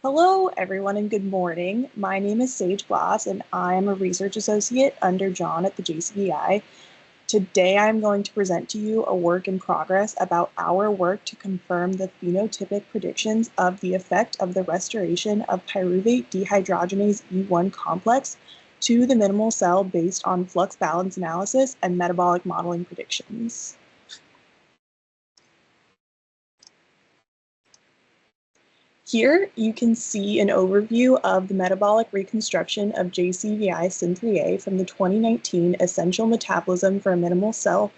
Hello, everyone, and good morning. My name is Sage Glass, and I'm a research associate under John at the JCVI. Today, I'm going to present to you a work in progress about our work to confirm the phenotypic predictions of the effect of the restoration of pyruvate dehydrogenase E1 complex to the minimal cell based on flux balance analysis and metabolic modeling predictions. Here you can see an overview of the metabolic reconstruction of JCVI-syn3A from the 2019 Essential Metabolism for a Minimal Cell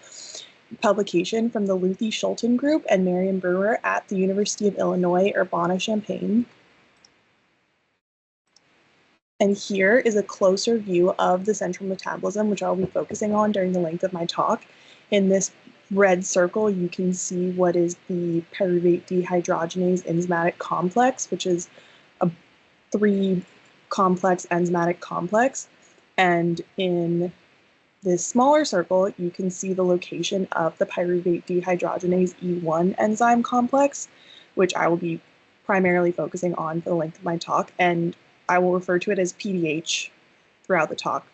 publication from the Luthi Schulten Group and Marion Brewer at the University of Illinois, Urbana-Champaign. And here is a closer view of the central metabolism, which I'll be focusing on during the length of my talk. In this red circle, you can see what is the pyruvate dehydrogenase enzymatic complex, which is a 3-complex enzymatic complex. And in this smaller circle, you can see the location of the pyruvate dehydrogenase E1 enzyme complex, which I will be primarily focusing on for the length of my talk, and I will refer to it as PDH throughout the talk.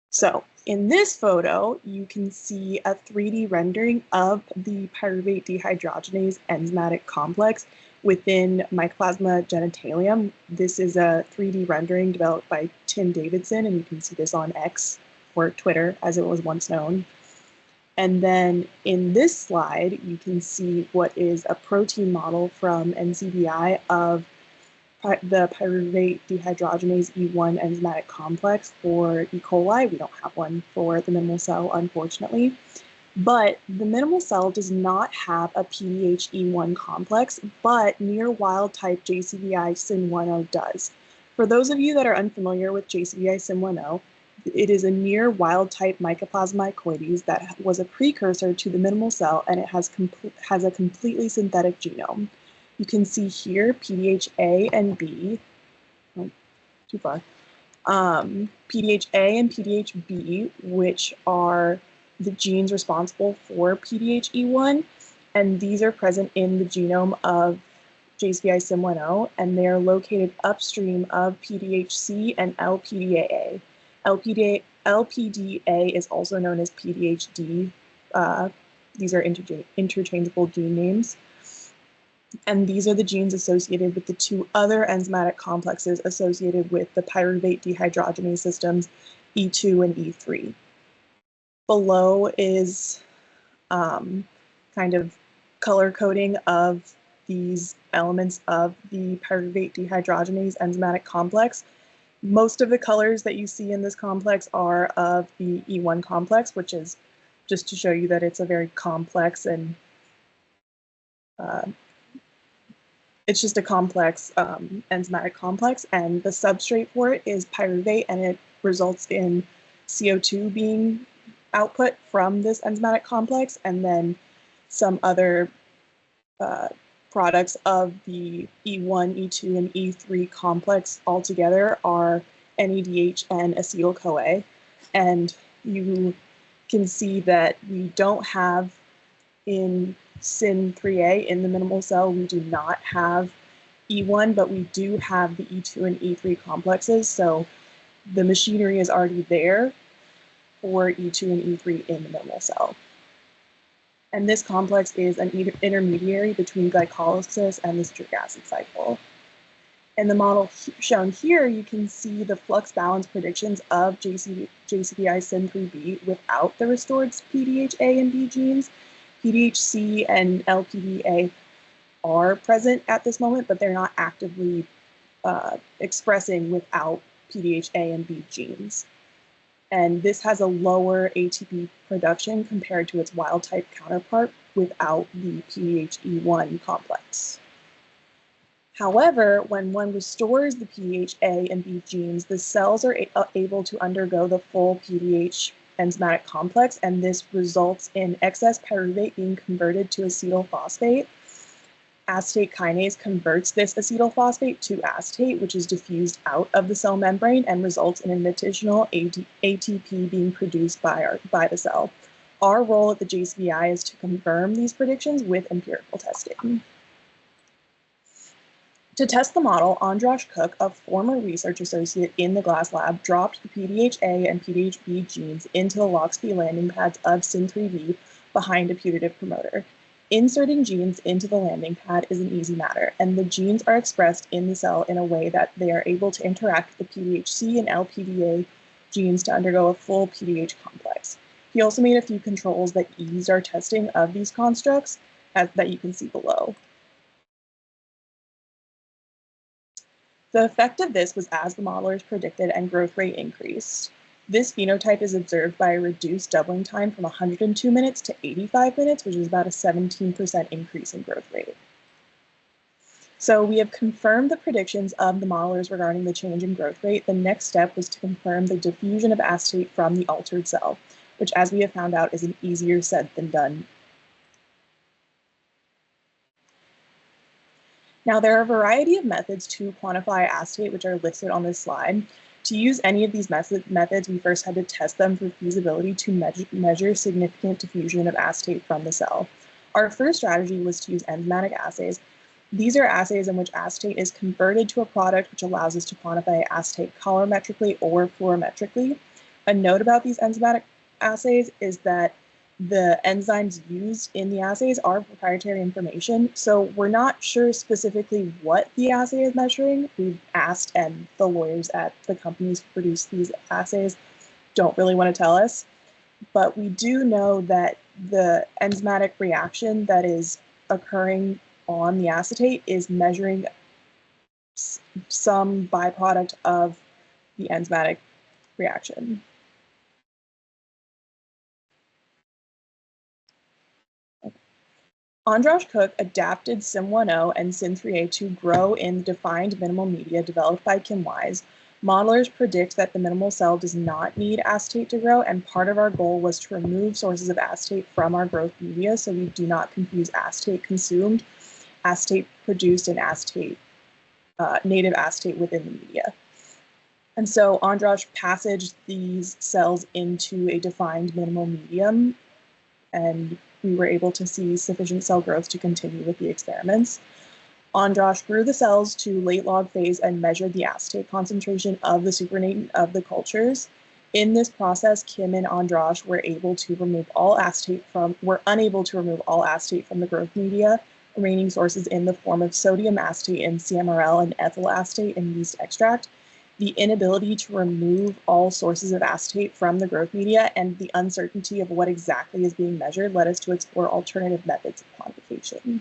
So in this photo, you can see a 3D rendering of the pyruvate dehydrogenase enzymatic complex within Mycoplasma genitalium. This is a 3D rendering developed by Tim Davidson, and you can see this on X, or Twitter as it was once known. And then in this slide, you can see what is a protein model from NCBI of the pyruvate dehydrogenase E1 enzymatic complex for E. coli. We don't have one for the minimal cell, unfortunately. But the minimal cell does not have a PDH-E1 complex, but near wild-type JCVI-syn3A does. For those of you that are unfamiliar with JCVI-syn3A, it is a near wild-type Mycoplasma mycoides that was a precursor to the minimal cell, and it has a completely synthetic genome. You can see here PDH-A and B, oh, too far, PDH-A and PDH-B, which are the genes responsible for PDH-E1, and these are present in the genome of JCVI-syn3A, and they are located upstream of PDH-C and LPDA. LPDA is also known as PDH-D. These are interchangeable gene names. And these are the genes associated with the two other enzymatic complexes associated with the pyruvate dehydrogenase systems E2 and E3. Below is kind of color coding of these elements of the pyruvate dehydrogenase enzymatic complex. Most of the colors that you see in this complex are of the E1 complex, which is just to show you that it's a very complex and it's just a complex enzymatic complex, and the substrate for it is pyruvate, and it results in CO2 being output from this enzymatic complex, and then some other products of the E1, E2, and E3 complex altogether are NADH and acetyl-CoA. And you can see that we don't have in syn3A, in the minimal cell, we do not have E1, but we do have the E2 and E3 complexes. So the machinery is already there for E2 and E3 in the minimal cell. And this complex is an intermediary between glycolysis and the citric acid cycle. In the model shown here, you can see the flux balance predictions of JCVI-syn3B without the restored PDH-A and B genes. PDH-C and LPDA are present at this moment, but they're not actively expressing without PDH-A and B genes. And this has a lower ATP production compared to its wild-type counterpart without the PDH-E1 complex. However, when one restores the PDH-A and B genes, the cells are able to undergo the full PDH enzymatic complex, and this results in excess pyruvate being converted to acetyl phosphate. Acetate kinase converts this acetyl phosphate to acetate, which is diffused out of the cell membrane and results in an additional ATP being produced by the cell. Our role at the JCVI is to confirm these predictions with empirical testing. To test the model, Andras Cook, a former research associate in the glass lab, dropped the PDHA and PDHB genes into the LOXP landing pads of syn3B behind a putative promoter. Inserting genes into the landing pad is an easy matter, and the genes are expressed in the cell in a way that they are able to interact with the PDHC and LPDA genes to undergo a full PDH complex. He also made a few controls that eased our testing of these constructs, that you can see below. The effect of this was as the modelers predicted and growth rate increased. This phenotype is observed by a reduced doubling time from 102 minutes to 85 minutes, which is about a 17% increase in growth rate. So we have confirmed the predictions of the modelers regarding the change in growth rate. The next step was to confirm the diffusion of acetate from the altered cell, which, as we have found out, is an easier said than done. Now, there are a variety of methods to quantify acetate, which are listed on this slide. To use any of these methods, we first had to test them for feasibility to measure significant diffusion of acetate from the cell. Our first strategy was to use enzymatic assays. These are assays in which acetate is converted to a product, which allows us to quantify acetate colorimetrically or fluorometrically. A note about these enzymatic assays is that the enzymes used in the assays are proprietary information, so we're not sure specifically what the assay is measuring. We've asked, and the lawyers at the companies who produce these assays don't really want to tell us, but we do know that the enzymatic reaction that is occurring on the acetate is measuring some byproduct of the enzymatic reaction. Andras Cook adapted syn3A and syn3A to grow in defined minimal media developed by Kim Wise. Modelers predict that the minimal cell does not need acetate to grow, and part of our goal was to remove sources of acetate from our growth media so we do not confuse acetate consumed, acetate produced, and acetate, native acetate within the media. And so Andras passaged these cells into a defined minimal medium, and we were able to see sufficient cell growth to continue with the experiments. Andras grew the cells to late log phase and measured the acetate concentration of the supernatant of the cultures. In this process, Kim and Andras were unable to remove all acetate from the growth media, remaining sources in the form of sodium acetate in CMRL and ethyl acetate in yeast extract. The inability to remove all sources of acetate from the growth media and the uncertainty of what exactly is being measured led us to explore alternative methods of quantification.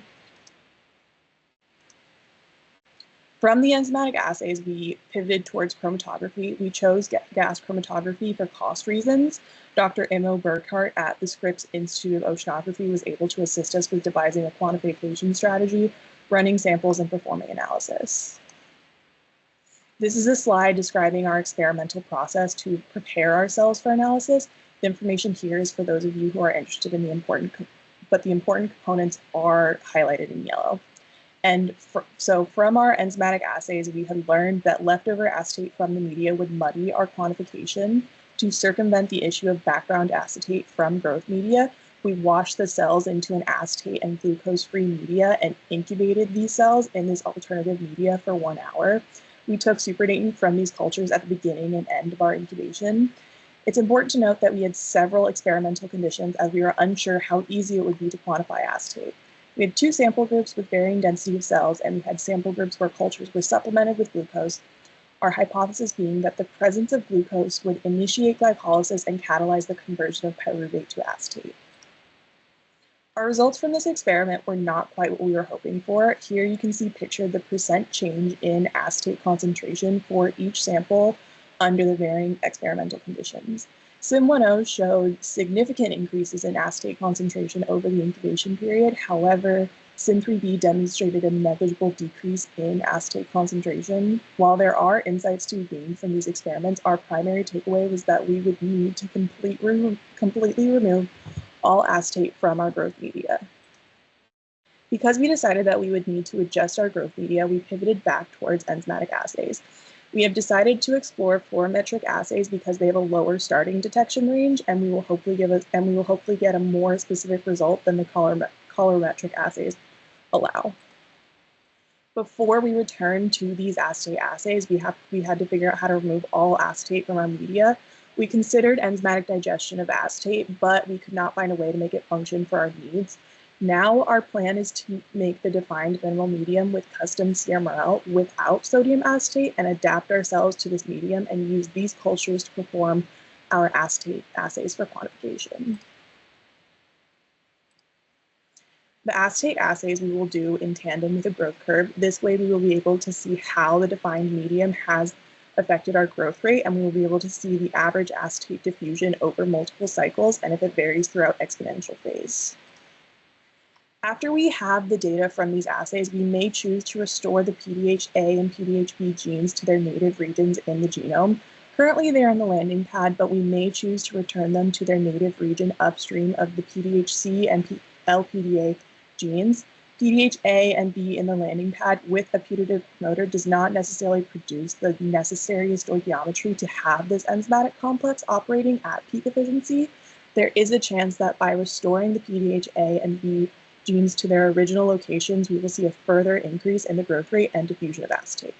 From the enzymatic assays, we pivoted towards chromatography. We chose gas chromatography for cost reasons. Dr. Immo Burkhardt at the Scripps Institute of Oceanography was able to assist us with devising a quantification strategy, running samples, and performing analysis. This is a slide describing our experimental process to prepare our cells for analysis. The information here is for those of you who are interested in the important components are highlighted in yellow. And so from our enzymatic assays, we had learned that leftover acetate from the media would muddy our quantification. To circumvent the issue of background acetate from growth media, we washed the cells into an acetate and glucose-free media and incubated these cells in this alternative media for 1 hour. We took supernatant from these cultures at the beginning and end of our incubation. It's important to note that we had several experimental conditions as we were unsure how easy it would be to quantify acetate. We had 2 sample groups with varying density of cells, and we had sample groups where cultures were supplemented with glucose, our hypothesis being that the presence of glucose would initiate glycolysis and catalyze the conversion of pyruvate to acetate. Our results from this experiment were not quite what we were hoping for. Here you can see pictured the percent change in acetate concentration for each sample under the varying experimental conditions. syn3A showed significant increases in acetate concentration over the incubation period. However, syn3B demonstrated a negligible decrease in acetate concentration. While there are insights to be gained from these experiments, our primary takeaway was that we would need to completely remove all acetate from our growth media. Because we decided that we would need to adjust our growth media, we pivoted back towards enzymatic assays. We have decided to explore fluorometric assays because they have a lower starting detection range, and we will hopefully get a more specific result than the colorimetric assays allow. Before we returned to these acetate assays, we had to figure out how to remove all acetate from our media. We considered enzymatic digestion of acetate, but we could not find a way to make it function for our needs. Now our plan is to make the defined minimal medium with custom CMRL without sodium acetate and adapt ourselves to this medium and use these cultures to perform our acetate assays for quantification. The acetate assays we will do in tandem with a growth curve. This way we will be able to see how the defined medium has affected our growth rate, and we will be able to see the average acetate diffusion over multiple cycles and if it varies throughout exponential phase. After we have the data from these assays, we may choose to restore the PDH-A and PDH-B genes to their native regions in the genome. Currently, they are on the landing pad, but we may choose to return them to their native region upstream of the PDH-C and LPDA genes. PDH-A and B in the landing pad with a putative promoter does not necessarily produce the necessary stoichiometry to have this enzymatic complex operating at peak efficiency. There is a chance that by restoring the PDH-A and B genes to their original locations, we will see a further increase in the growth rate and diffusion of acetate.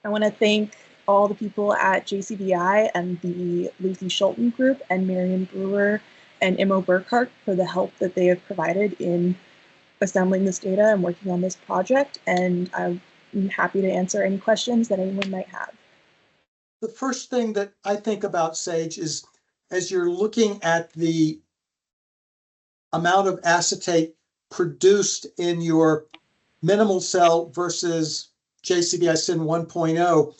I want to thank all the people at JCVI and the Lucy Schulten group and Marion Brewer and Immo Burkhart for the help that they have provided in assembling this data and working on this project, and I'm happy to answer any questions that anyone might have. The first thing that I think about, Sage, is as you're looking at the amount of acetate produced in your minimal cell versus JCVI-syn 1.0,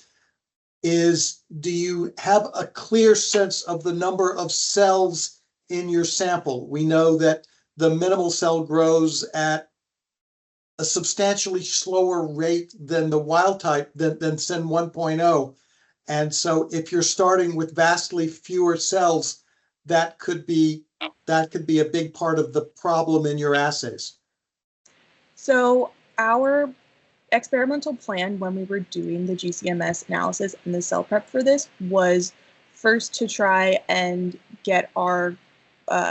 do you have a clear sense of the number of cells in your sample? We know that the minimal cell grows at a substantially slower rate than the wild type than syn 1.0. And so if you're starting with vastly fewer cells, that could be a big part of the problem in your assays. So our experimental plan when we were doing the GCMS analysis and the cell prep for this was first to try and get our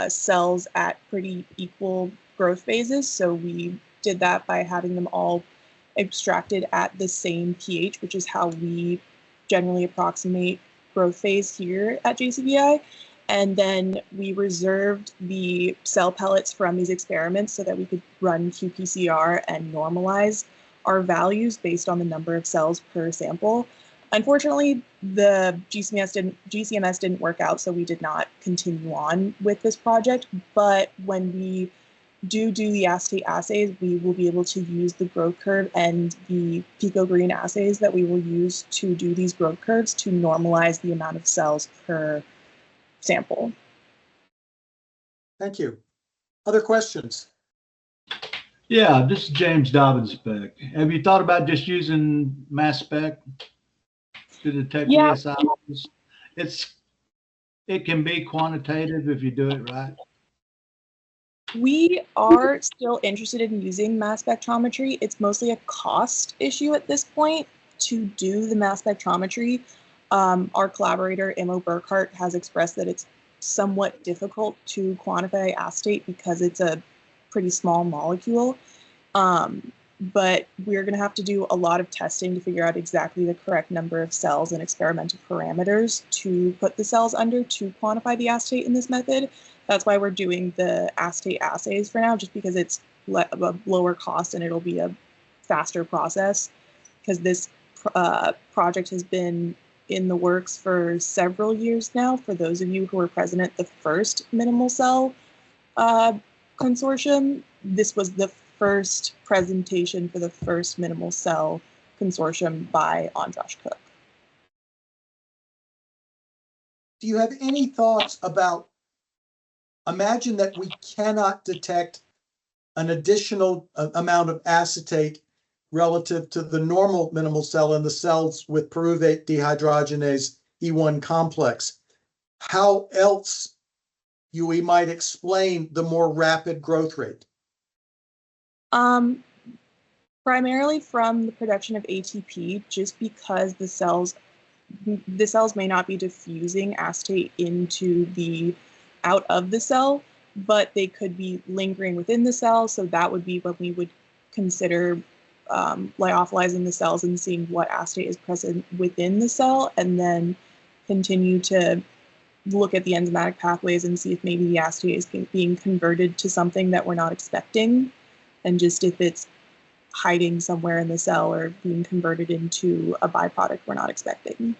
cells at pretty equal growth phases. So we did that by having them all extracted at the same pH, which is how we generally approximate growth phase here at JCVI. And then we reserved the cell pellets from these experiments so that we could run qPCR and normalize our values based on the number of cells per sample. Unfortunately, the GCMS didn't work out, so we did not continue on with this project. But when we do the acetate assays, we will be able to use the growth curve and the picogreen assays that we will use to do these growth curves to normalize the amount of cells per sample. Thank you. Other questions? Yeah, this is James Dobbins spec. Have you thought about just using mass spec to detect ESIs? It can be quantitative if you do it right. We are still interested in using mass spectrometry. It's mostly a cost issue at this point to do the mass spectrometry. Our collaborator, Immo Burkhart, has expressed that it's somewhat difficult to quantify acetate because it's a pretty small molecule. But we're going to have to do a lot of testing to figure out exactly the correct number of cells and experimental parameters to put the cells under to quantify the acetate in this method. That's why we're doing the acetate assays for now, just because it's a lower cost and it'll be a faster process, because this project has been in the works for several years now. For those of you who were present at the first minimal cell consortium, this was the first presentation for the first minimal cell consortium by Andras Cook. Do you have any thoughts about, imagine that we cannot detect an additional amount of acetate relative to the normal minimal cell in the cells with pyruvate dehydrogenase E1 complex. How else we might explain the more rapid growth rate? Primarily from the production of ATP, just because the cells may not be diffusing acetate out of the cell, but they could be lingering within the cell. So that would be when we would consider lyophilizing the cells and seeing what acetate is present within the cell, and then continue to look at the enzymatic pathways and see if maybe the acetate is being converted to something that we're not expecting, and just if it's hiding somewhere in the cell or being converted into a byproduct we're not expecting.